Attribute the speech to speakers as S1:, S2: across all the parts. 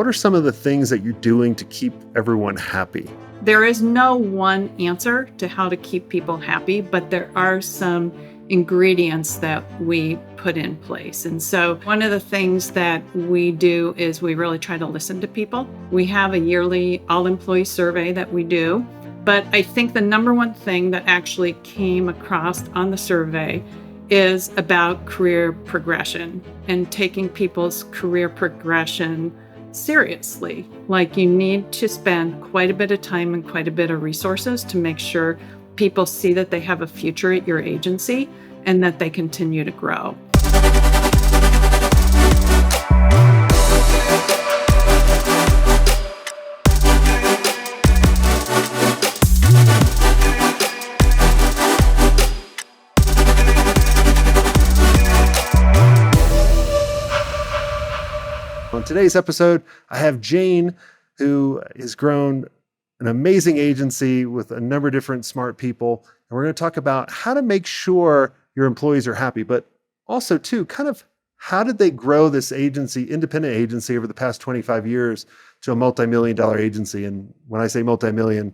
S1: what are some of the things that you're doing to keep everyone happy?
S2: There is no one answer to how to keep people happy, but there are some ingredients that we put in place. And so one of the things that we do is we really try to listen to people. We have a yearly all-employee survey that we do, but I think the number one thing that actually came across on the survey is about career progression and taking people's career progression seriously. Like, you need to spend quite a bit of time and quite a bit of resources to make sure people see that they have a future at your agency and that they continue to grow.
S1: On today's episode, I have Jane, who has grown an amazing agency with a number of different smart people. And we're going to talk about how to make sure your employees are happy, but also too, kind of how did they grow this agency, independent agency, over the past 25 years to a multi-million-dollar agency? And when I say multi-million,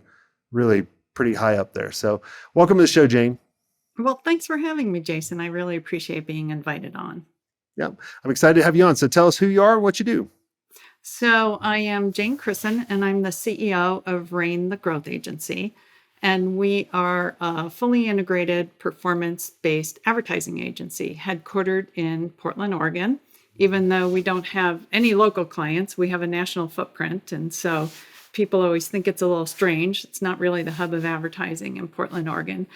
S1: really pretty high up there. So welcome to the show, Jane.
S2: Well, thanks for having me, Jason. I really appreciate being invited on.
S1: Yeah, I'm excited to have you on. So tell us who you are and what you do.
S2: So I am Jane Crisan, and I'm the CEO of Rain, the growth agency. And we are a fully integrated performance-based advertising agency headquartered in Portland, Oregon. Even though we don't have any local clients, we have a national footprint. And so people always think it's a little strange. It's not really the hub of advertising in Portland, Oregon.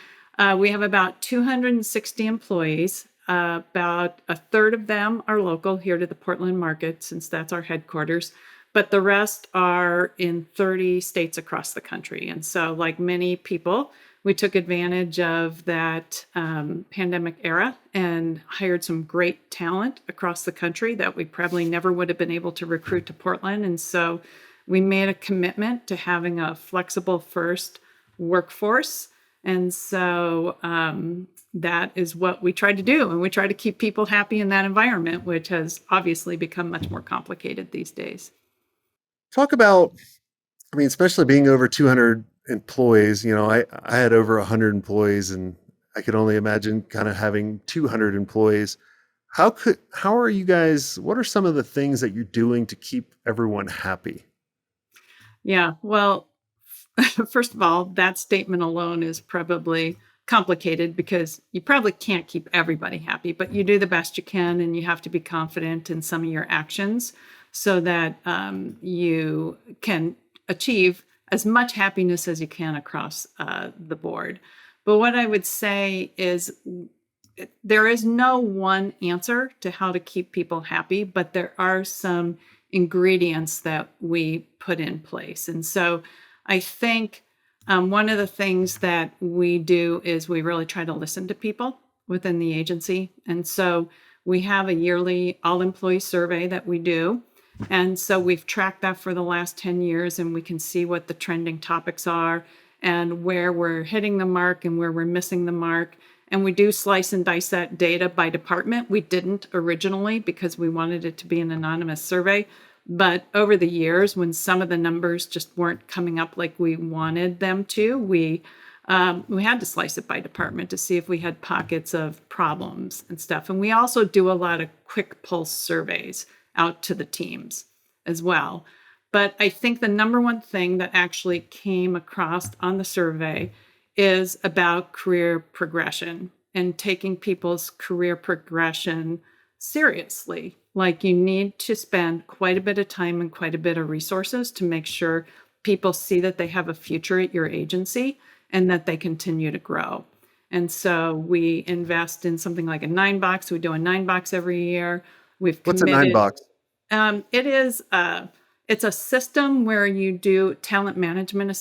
S2: We have about 260 employees. About a third of them are local here to the Portland market, since that's our headquarters, but the rest are in 30 states across the country. And so, like many people, we took advantage of that pandemic era and hired some great talent across the country that we probably never would have been able to recruit to Portland. And so we made a commitment to having a flexible first workforce. And so that is what we try to do. And we try to keep people happy in that environment, which has obviously become much more complicated these days.
S1: Talk about, especially being over 200 employees. I had over 100 employees, and I could only imagine kind of having 200 employees. How are you guys, what are some of the things that you're doing to keep everyone happy?
S2: Yeah, well, first of all, that statement alone is probably complicated because you probably can't keep everybody happy, but you do the best you can, and you have to be confident in some of your actions so that you can achieve as much happiness as you can across the board. But what I would say is there is no one answer to how to keep people happy, but there are some ingredients that we put in place. And so I think one of the things that we do is we really try to listen to people within the agency. And so we have a yearly all-employee survey that we do. And so we've tracked that for the last 10 years, and we can see what the trending topics are and where we're hitting the mark and where we're missing the mark. And we do slice and dice that data by department. We didn't originally because we wanted it to be an anonymous survey. But over the years, when some of the numbers just weren't coming up like we wanted them to, we had to slice it by department to see if we had pockets of problems and stuff. And we also do a lot of quick pulse surveys out to the teams as well. But I think the number one thing that actually came across on the survey is about career progression and taking people's career progression seriously. Like, you need to spend quite a bit of time and quite a bit of resources to make sure people see that they have a future at your agency and that they continue to grow. And so we invest in something like a 9-box. We do a 9-box every year. We've committed.
S1: What's a 9-box?
S2: It's a system where you do talent management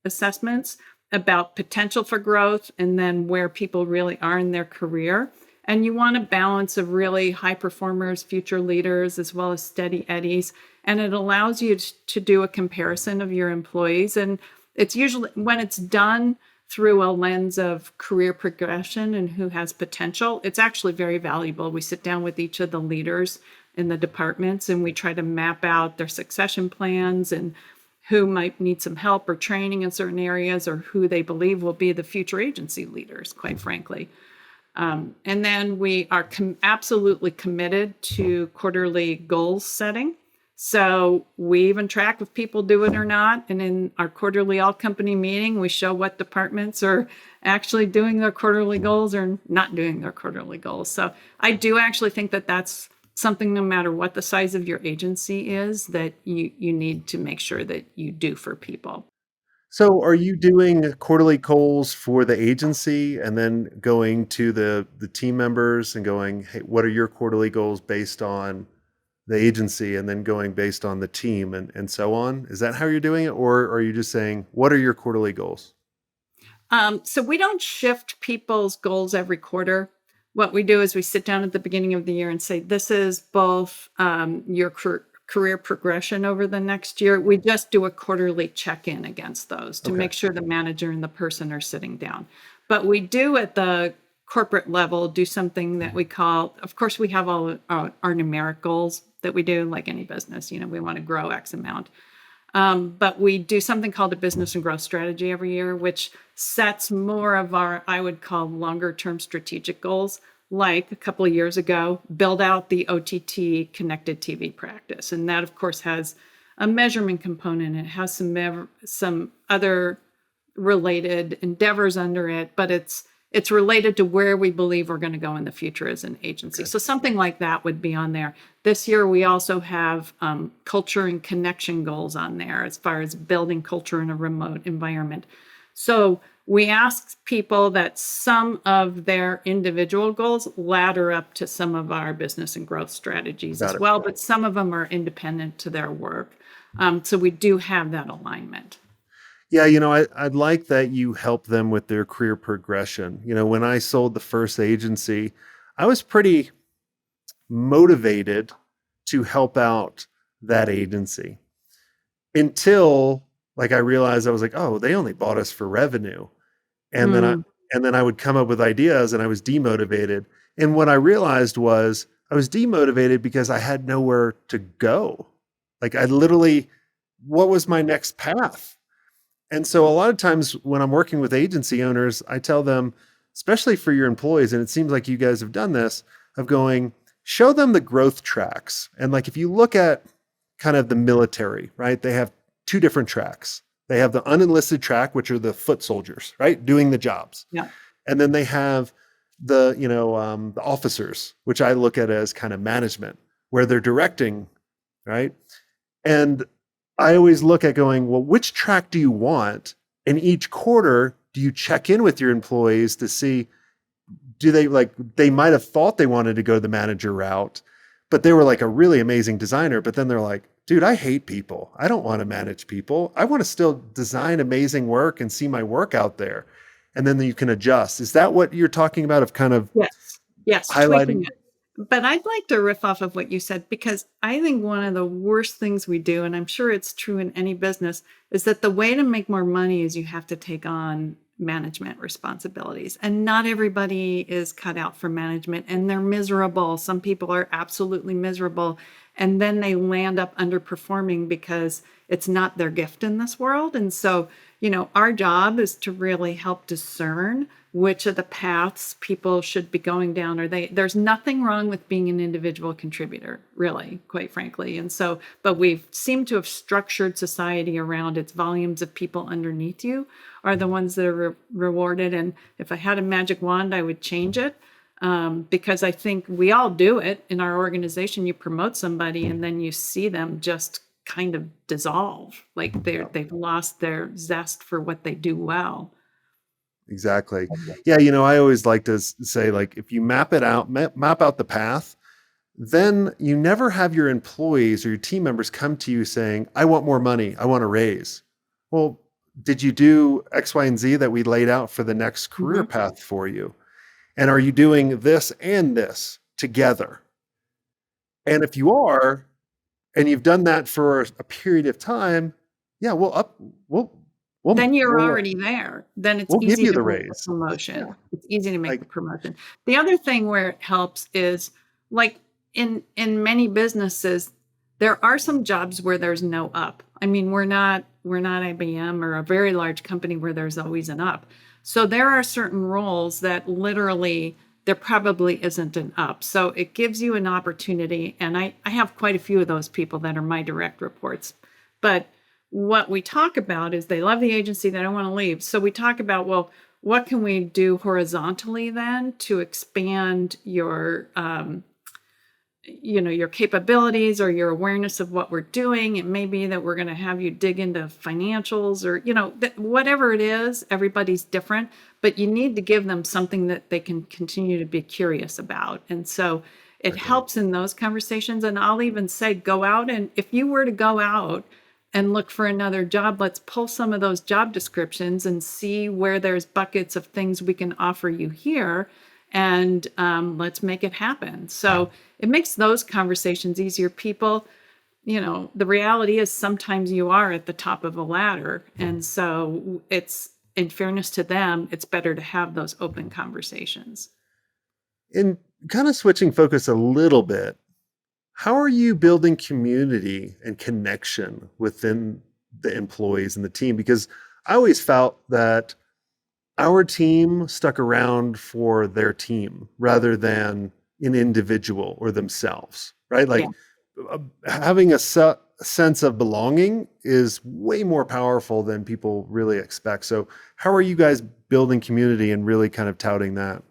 S2: assessments about potential for growth and then where people really are in their career. And you want a balance of really high performers, future leaders, as well as steady eddies. And it allows you to do a comparison of your employees. And it's usually, when it's done through a lens of career progression and who has potential, it's actually very valuable. We sit down with each of the leaders in the departments, and we try to map out their succession plans and who might need some help or training in certain areas, or who they believe will be the future agency leaders, quite frankly. And then we are absolutely committed to quarterly goals setting. So we even track if people do it or not. And in our quarterly all company meeting, we show what departments are actually doing their quarterly goals or not doing their quarterly goals. So I do actually think that that's something, no matter what the size of your agency is, that you need to make sure that you do for people.
S1: So are you doing quarterly goals for the agency and then going to the team members and going, hey, what are your quarterly goals based on the agency, and then going based on the team and so on? Is that how you're doing it? Or are you just saying, what are your quarterly goals?
S2: So we don't shift people's goals every quarter. What we do is we sit down at the beginning of the year and say, this is both your career progression over the next year. We just do a quarterly check-in against those to make sure the manager and the person are sitting down. But we do at the corporate level do something that we call, of course, we have all our numeric goals that we do, like any business. We want to grow X amount. But we do something called a business and growth strategy every year, which sets more of our, I would call, longer term strategic goals. Like a couple of years ago, build out the OTT connected TV practice. And that, of course, has a measurement component. It has some other related endeavors under it, but it's related to where we believe we're going to go in the future as an agency. So something like that would be on there. This year, we also have culture and connection goals on there as far as building culture in a remote environment. So we ask people that some of their individual goals ladder up to some of our business and growth strategies as well, but some of them are independent to their work. So we do have that alignment.
S1: Yeah, I'd like that you help them with their career progression. When I sold the first agency, I was pretty motivated to help out that agency until I realized I was like, oh, they only bought us for revenue. And then I would come up with ideas and I was demotivated. And what I realized was I was demotivated because I had nowhere to go. I literally, what was my next path? And so a lot of times when I'm working with agency owners, I tell them, especially for your employees, and it seems like you guys have done this, of going, show them the growth tracks. And if you look at kind of the military, right, they have two different tracks. They have the unenlisted track, which are the foot soldiers, right, doing the jobs.
S2: Yeah.
S1: And then they have the officers, which I look at as kind of management, where they're directing, right? And I always look at going, well, which track do you want? And each quarter, do you check in with your employees to see, do they might have thought they wanted to go the manager route, but they were a really amazing designer. But then they're like, dude, I hate people. I don't want to manage people. I want to still design amazing work and see my work out there. And then you can adjust. Is that what you're talking about, of kind of
S2: yes,
S1: highlighting?
S2: But I'd like to riff off of what you said, because I think one of the worst things we do, and I'm sure it's true in any business, is that the way to make more money is you have to take on management responsibilities. And not everybody is cut out for management, and they're miserable. Some people are absolutely miserable. And then they land up underperforming because it's not their gift in this world. And so, our job is to really help discern which of the paths people should be going down. There's nothing wrong with being an individual contributor, really, quite frankly. And so, but we've seemed to have structured society around its volumes of people underneath you are the ones that are rewarded. And if I had a magic wand, I would change it. Because I think we all do it in our organization. You promote somebody and then you see them just kind of dissolve, they've lost their zest for what they do well.
S1: Exactly. Yeah. I always like to say, if you map out the path, then you never have your employees or your team members come to you saying, I want more money. I want a raise. Well, did you do X, Y, and Z that we laid out for the next career path for you? And are you doing this and this together? And if you are, and you've done that for a period of time, yeah,
S2: then you're already there. Then it's easy to make the promotion.
S1: Yeah.
S2: It's easy to make the promotion. The other thing where it helps is in many businesses, there are some jobs where there's no up. I mean, we're not IBM or a very large company where there's always an up. So there are certain roles that literally there probably isn't an up. So it gives you an opportunity. And I have quite a few of those people that are my direct reports. But what we talk about is they love the agency, they don't want to leave. So we talk about, well, what can we do horizontally then to expand your capabilities or your awareness of what we're doing. It may be that we're going to have you dig into financials or, whatever it is, everybody's different, but you need to give them something that they can continue to be curious about. And so it helps in those conversations. And I'll even say, go out, and if you were to go out and look for another job, let's pull some of those job descriptions and see where there's buckets of things we can offer you here, and let's make it happen. So it makes those conversations easier. People, the reality is sometimes you are at the top of a ladder. And so it's, in fairness to them, it's better to have those open conversations.
S1: In kind of switching focus a little bit, how are you building community and connection within the employees and the team? Because I always felt that our team stuck around for their team rather than an individual or themselves, right? Like having a sense of belonging is way more powerful than people really expect. So how are you guys building community and really kind of touting that?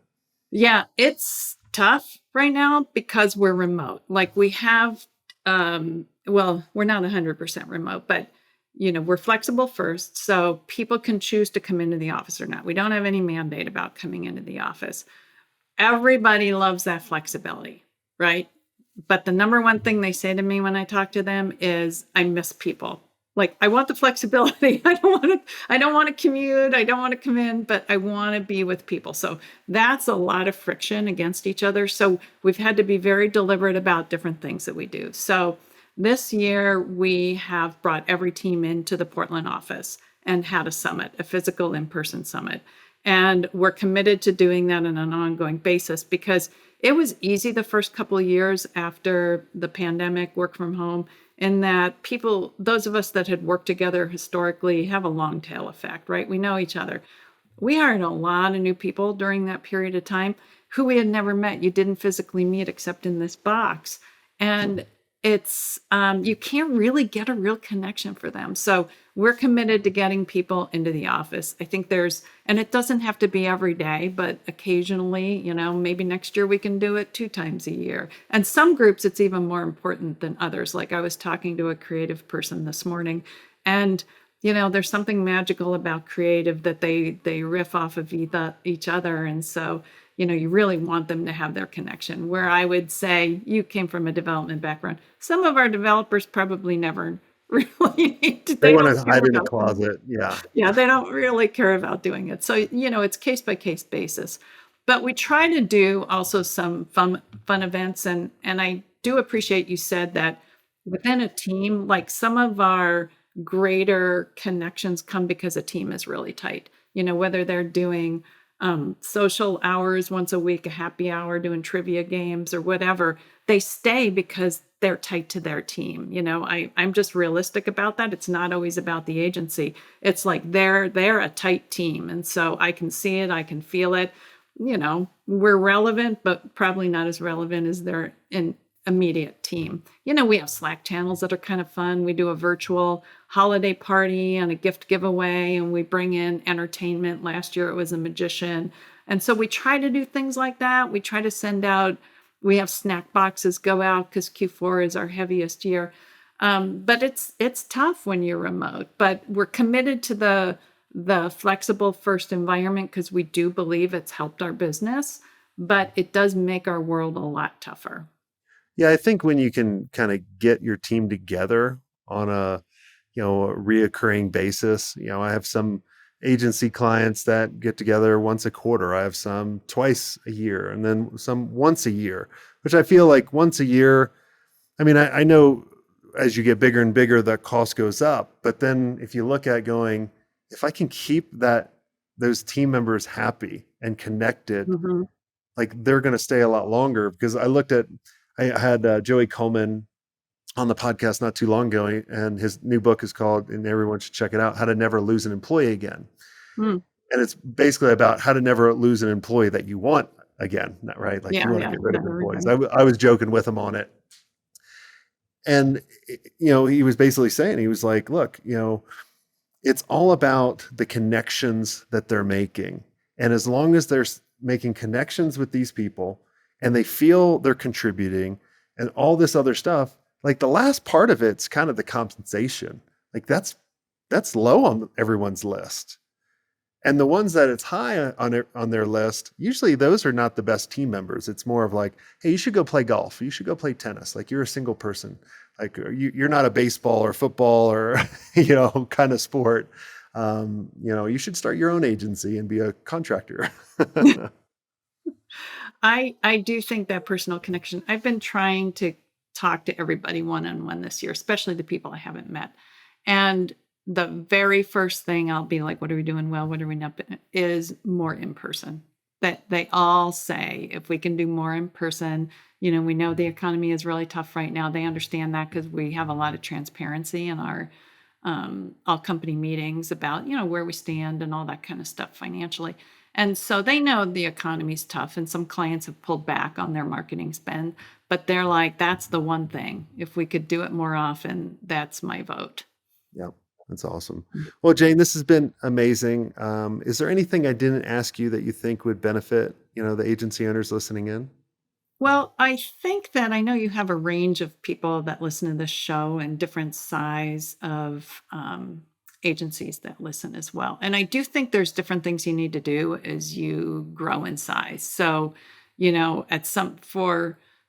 S2: Yeah, it's tough right now because we're remote. Like we have, well, we're not 100% remote, but we're flexible first. So people can choose to come into the office or not. We don't have any mandate about coming into the office. Everybody loves that flexibility, right? But the number one thing they say to me when I talk to them is, I miss people. Like, I want the flexibility. I don't want to commute. I don't want to come in, but I want to be with people. So that's a lot of friction against each other. So we've had to be very deliberate about different things that we do. So this year we have brought every team into the Portland office and had a summit, a physical in-person summit. And we're committed to doing that on an ongoing basis because it was easy the first couple of years after the pandemic, work from home, in that people, those of us that had worked together historically, have a long tail effect, right? We know each other. We hired a lot of new people during that period of time who we had never met. You didn't physically meet except in this box. And it's, you can't really get a real connection for them. So we're committed to getting people into the office. I think and it doesn't have to be every day, but occasionally, maybe next year we can do it 2 times a year. And some groups, it's even more important than others. Like I was talking to a creative person this morning, and there's something magical about creative that they riff off of each other. And so, you really want them to have their connection. Where I would say, you came from a development background. Some of our developers probably never really need to.
S1: They
S2: They
S1: want
S2: don't
S1: to
S2: care
S1: hide in a
S2: about
S1: closet. Yeah.
S2: Yeah, they don't really care about doing it. So, it's case by case basis. But we try to do also some fun events. And I do appreciate you said that within a team, like some of our greater connections come because a team is really tight. Whether they're doing social hours once a week, a happy hour, doing trivia games or whatever, they stay because they're tight to their team. I'm just realistic about that. It's not always about the agency. It's like they're a tight team. And so I can see it, I can feel it. We're relevant, but probably not as relevant as their immediate team. We have Slack channels that are kind of fun. We do a virtual holiday party and a gift giveaway, and we bring in entertainment. Last year it was a magician. And so we try to do things like that. We try to send out, we have snack boxes go out because Q4 is our heaviest year. But it's tough when you're remote, but we're committed to the flexible first environment because we do believe it's helped our business, but it does make our world a lot tougher.
S1: Yeah, I think when you can kind of get your team together on a reoccurring basis, I have some agency clients that get together once a quarter. I have some twice a year, and then some once a year, which I feel like once a year. I mean, I know as you get bigger and bigger, that cost goes up. But then if you look at going, if I can keep those team members happy and connected,
S2: Mhm.
S1: like they're going to stay a lot longer because I looked at I had Joey Coleman on the podcast not too long ago, and his new book is called, and everyone should check it out, How to Never Lose an Employee Again.
S2: Mm.
S1: And it's basically about how to never lose an employee that you want again, right? Like you
S2: Yeah,
S1: want to
S2: yeah,
S1: get rid of
S2: not
S1: employees.
S2: everybody.
S1: I was joking with him on it. And, he was basically saying, he was like, look, it's all about the connections that they're making. And as long as they're making connections with these people and they feel they're contributing and all this other stuff, like the last part of it's kind of the compensation. Like that's low on everyone's list. And the ones that it's high on their list, usually those are not the best team members. It's more of like, hey, you should go play golf. You should go play tennis. Like you're a single person. Like you're not a baseball or football or kind of sport. You should start your own agency and be a contractor.
S2: I do think that personal connection. I've been trying to talk to everybody one-on-one this year, especially the people I haven't met. And the very first thing I'll be like, what are we doing well? What are we not? Is more in person. That they all say, if we can do more in person, we know the economy is really tough right now. They understand that because we have a lot of transparency in our all company meetings about, where we stand and all that kind of stuff financially. And so they know the economy's tough and some clients have pulled back on their marketing spend, but they're like, that's the one thing. If we could do it more often, that's my vote.
S1: Yeah, that's awesome. Well, Jane, this has been amazing. Is there anything I didn't ask you that you think would benefit, the agency owners listening in?
S2: Well, I think that I know you have a range of people that listen to this show and different size of agencies that listen as well. And I do think there's different things you need to do as you grow in size. So,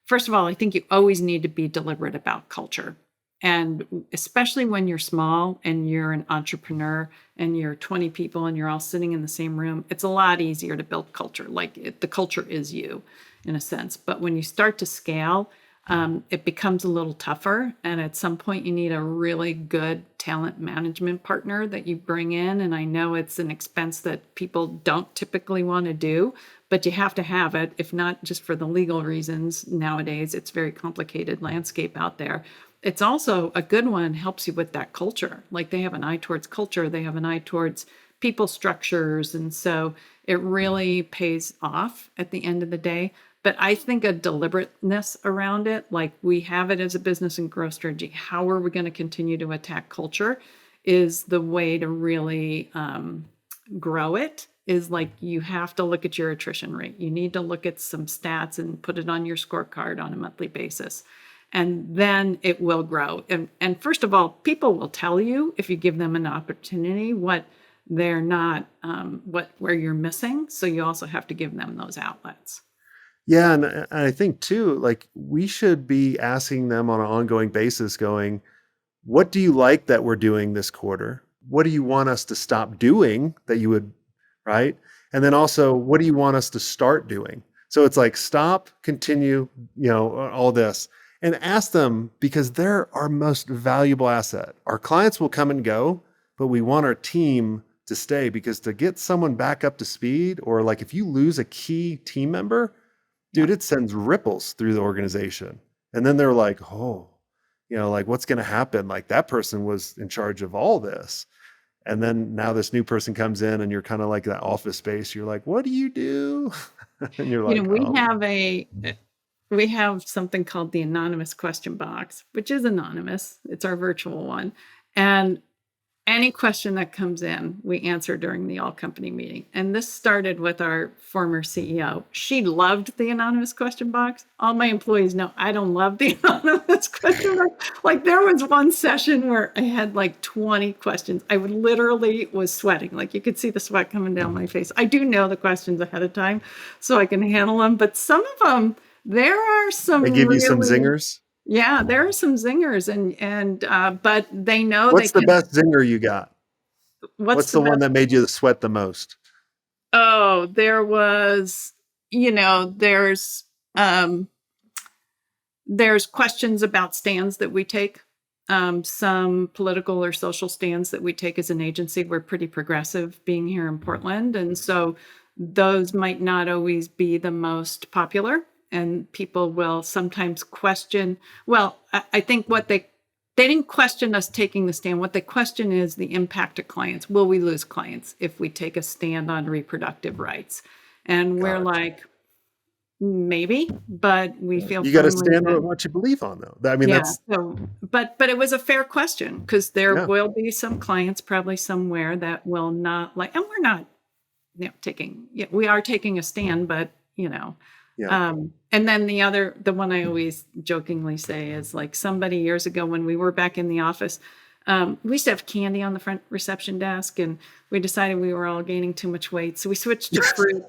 S2: first of all, I think you always need to be deliberate about culture. And especially when you're small and you're an entrepreneur and you're 20 people and you're all sitting in the same room, it's a lot easier to build culture. Like the culture is you in a sense. But when you start to scale, it becomes a little tougher. And at some point, you need a really good talent management partner that you bring in. And I know it's an expense that people don't typically want to do, but you have to have it, if not just for the legal reasons. Nowadays, it's a very complicated landscape out there. It's also a good one, helps you with that culture. Like they have an eye towards culture, they have an eye towards people structures. And so it really pays off at the end of the day. But I think a deliberateness around it, like we have it as a business and growth strategy, how are we going to continue to attack culture is the way to really grow it. Is like you have to look at your attrition rate. You need to look at some stats and put it on your scorecard on a monthly basis. And then it will grow. And first of all, people will tell you if you give them an opportunity what they're not, where you're missing. So you also have to give them those outlets.
S1: Yeah, and I think too, like we should be asking them on an ongoing basis, going, what do you like that we're doing this quarter? What do you want us to stop doing that you would, right? And then also, what do you want us to start doing? So it's like stop, continue, all this. And ask them, because they're our most valuable asset. Our clients will come and go, but we want our team to stay, because to get someone back up to speed, or like if you lose a key team member, dude, it sends ripples through the organization. And then they're like, oh, like what's going to happen? Like that person was in charge of all this. And then now this new person comes in and you're kind of like that office space. You're like, what do you do? And you're like,
S2: we have something called the anonymous question box, which is anonymous. It's our virtual one. And any question that comes in, we answer during the all company meeting. And this started with our former CEO. She loved the anonymous question box. All my employees know I don't love the anonymous question box. Like there was one session where I had like 20 questions. I would literally was sweating. Like you could see the sweat coming down my face. I do know the questions ahead of time so I can handle them. But some of them, there are some
S1: they give you some zingers.
S2: Yeah, there are some zingers, but they know
S1: What's
S2: they
S1: the
S2: can.
S1: best zinger you got?
S2: What's
S1: What's
S2: the
S1: the one
S2: best?
S1: that made you sweat the most?
S2: Oh, there was, there's questions about stands that we take. Some political or social stands that we take as an agency. We're pretty progressive being here in Portland. And so those might not always be the most popular. and people will sometimes question. Well, I think what they didn't question us taking the stand. What they question is the impact to clients. Will we lose clients if we take a stand on reproductive rights? And we're
S1: Gotcha.
S2: like, maybe, but we feel
S1: You got to
S2: firmly
S1: stand
S2: that
S1: on what you believe on, though. I mean,
S2: yeah.
S1: that's
S2: So, but it was a fair question because there
S1: yeah,
S2: will be some clients probably somewhere that will not like, and we're not, taking. Yeah, we are taking a stand, but
S1: yeah.
S2: and then the one I always jokingly say is like somebody years ago when we were back in the office, we used to have candy on the front reception desk, and we decided we were all gaining too much weight, so we switched to fruit.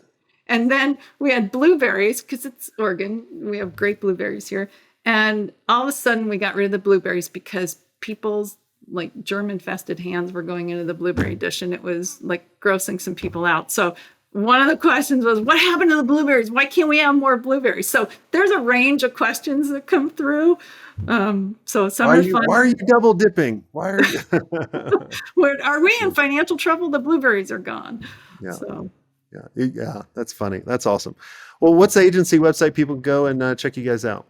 S2: And then we had blueberries because it's Oregon. We have great blueberries here. And all of a sudden we got rid of the blueberries because people's like germ infested hands were going into the blueberry dish and it was like grossing some people out. So one of the questions was, what happened to the blueberries? Why can't we have more blueberries? So there's a range of questions that come through. So some are fun.
S1: Why are you double dipping? Why are you?
S2: Are we in financial trouble? The blueberries are gone.
S1: Yeah.
S2: So.
S1: Yeah, that's funny. That's awesome. Well, what's the agency website people can go and check you guys out?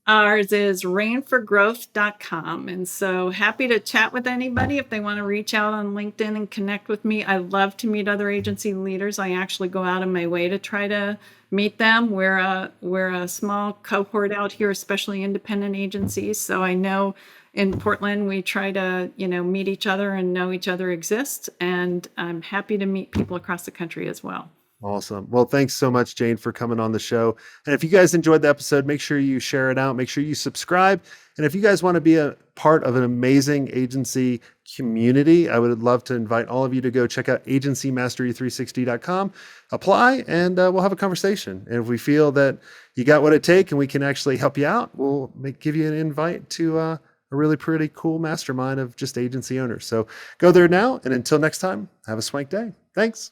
S2: Ours is reinforgrowth.com. And so happy to chat with anybody if they want to reach out on LinkedIn and connect with me. I love to meet other agency leaders. I actually go out of my way to try to meet them. We're a small cohort out here, especially independent agencies. So I know in Portland, we try to, meet each other and know each other exists. And I'm happy to meet people across the country as well.
S1: Awesome. Well, thanks so much, Jane, for coming on the show. And if you guys enjoyed the episode, make sure you share it out. Make sure you subscribe. And if you guys want to be a part of an amazing agency community, I would love to invite all of you to go check out agencymastery360.com, apply, and we'll have a conversation. And if we feel that you got what it takes and we can actually help you out, we'll give you an invite to a really pretty cool mastermind of just agency owners. So go there now. And until next time, have a swank day. Thanks.